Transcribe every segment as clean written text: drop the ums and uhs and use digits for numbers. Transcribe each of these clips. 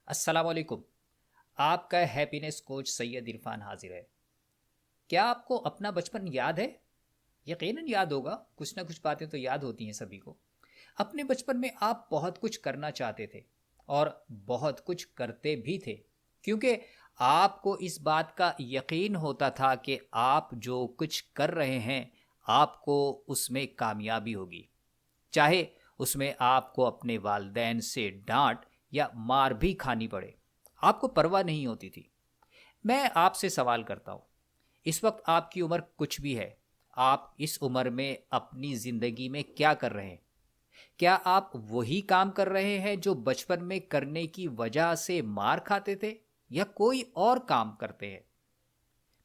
السلام علیکم۔ آپ کا ہیپینس کوچ سید عرفان حاضر ہے۔ کیا آپ کو اپنا بچپن یاد ہے؟ یقیناً یاد ہوگا، کچھ نہ کچھ باتیں تو یاد ہوتی ہیں سبھی کو۔ اپنے بچپن میں آپ بہت کچھ کرنا چاہتے تھے اور بہت کچھ کرتے بھی تھے، کیونکہ آپ کو اس بات کا یقین ہوتا تھا کہ آپ جو کچھ کر رہے ہیں آپ کو اس میں کامیابی ہوگی، چاہے اس میں آپ کو اپنے والدین سے ڈانٹ یا مار بھی کھانی پڑے، آپ کو پرواہ نہیں ہوتی تھی۔ میں آپ سے سوال کرتا ہوں، اس وقت آپ کی عمر کچھ بھی ہے، آپ اس عمر میں اپنی زندگی میں کیا کر رہے ہیں؟ کیا آپ وہی کام کر رہے ہیں جو بچپن میں کرنے کی وجہ سے مار کھاتے تھے، یا کوئی اور کام کرتے ہیں؟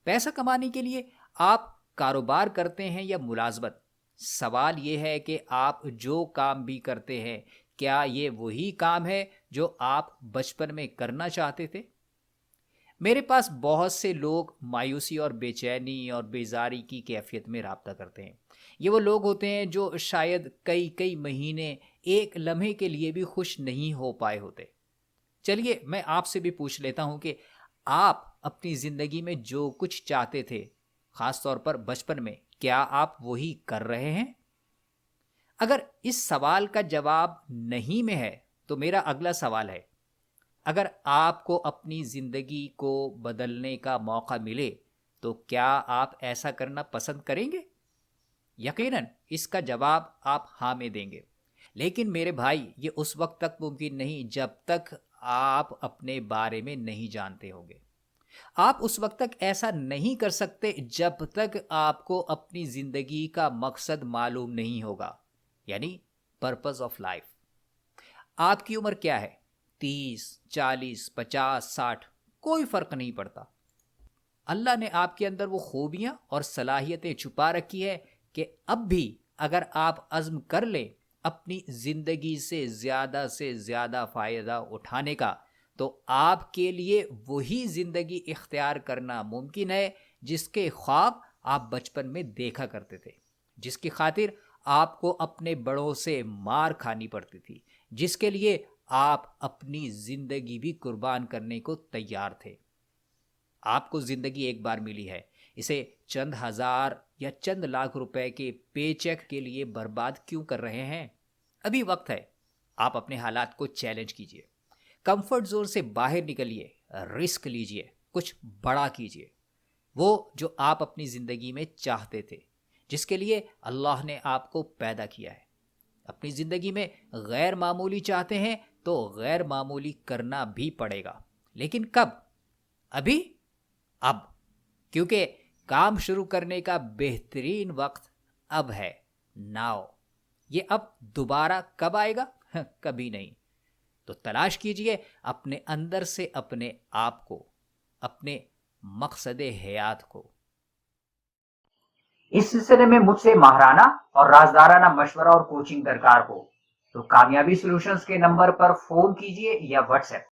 پیسہ کمانے کے لیے آپ کاروبار کرتے ہیں یا ملازمت؟ سوال یہ ہے کہ آپ جو کام بھی کرتے ہیں کیا یہ وہی کام ہے جو آپ بچپن میں کرنا چاہتے تھے؟ میرے پاس بہت سے لوگ مایوسی اور بے چینی اور بیزاری کی کیفیت میں رابطہ کرتے ہیں۔ یہ وہ لوگ ہوتے ہیں جو شاید کئی کئی مہینے ایک لمحے کے لیے بھی خوش نہیں ہو پائے ہوتے۔ چلیے میں آپ سے بھی پوچھ لیتا ہوں کہ آپ اپنی زندگی میں جو کچھ چاہتے تھے، خاص طور پر بچپن میں، کیا آپ وہی کر رہے ہیں؟ اگر اس سوال کا جواب نہیں میں ہے تو میرا اگلا سوال ہے، اگر آپ کو اپنی زندگی کو بدلنے کا موقع ملے تو کیا آپ ایسا کرنا پسند کریں گے؟ یقیناً اس کا جواب آپ ہاں میں دیں گے، لیکن میرے بھائی یہ اس وقت تک ممکن نہیں جب تک آپ اپنے بارے میں نہیں جانتے ہوں گے۔ آپ اس وقت تک ایسا نہیں کر سکتے جب تک آپ کو اپنی زندگی کا مقصد معلوم نہیں ہوگا، یعنی پرپز آف لائف۔ آپ کی عمر کیا ہے؟ 30، 40، 50، 60، کوئی فرق نہیں پڑتا۔ اللہ نے آپ کے اندر وہ خوبیاں اور صلاحیتیں چھپا رکھی ہے کہ اب بھی اگر آپ عزم کر لیں اپنی زندگی سے زیادہ فائدہ اٹھانے کا، تو آپ کے لیے وہی زندگی اختیار کرنا ممکن ہے جس کے خواب آپ بچپن میں دیکھا کرتے تھے، جس کی خاطر آپ کو اپنے بڑوں سے مار کھانی پڑتی تھی، جس کے لیے آپ اپنی زندگی بھی قربان کرنے کو تیار تھے۔ آپ کو زندگی ایک بار ملی ہے، اسے چند ہزار یا چند لاکھ روپے کے پے چیک کے لیے برباد کیوں کر رہے ہیں؟ ابھی وقت ہے، آپ اپنے حالات کو چیلنج کیجئے، کمفرٹ زون سے باہر نکلیے، رسک لیجئے، کچھ بڑا کیجئے، وہ جو آپ اپنی زندگی میں چاہتے تھے، جس کے لیے اللہ نے آپ کو پیدا کیا ہے۔ اپنی زندگی میں غیر معمولی چاہتے ہیں تو غیر معمولی کرنا بھی پڑے گا، لیکن کب؟ ابھی؟ اب، کیونکہ کام شروع کرنے کا بہترین وقت اب ہے، ناؤ۔ یہ اب دوبارہ کب آئے گا؟ کبھی نہیں۔ تو تلاش کیجئے اپنے اندر سے اپنے آپ کو، اپنے مقصد حیات کو۔ اس سلسلے میں مجھ سے ماہرانہ اور رازدارانہ مشورہ اور کوچنگ درکار ہو تو کامیابی سولوشنز کے نمبر پر فون کیجیے یا واٹس ایپ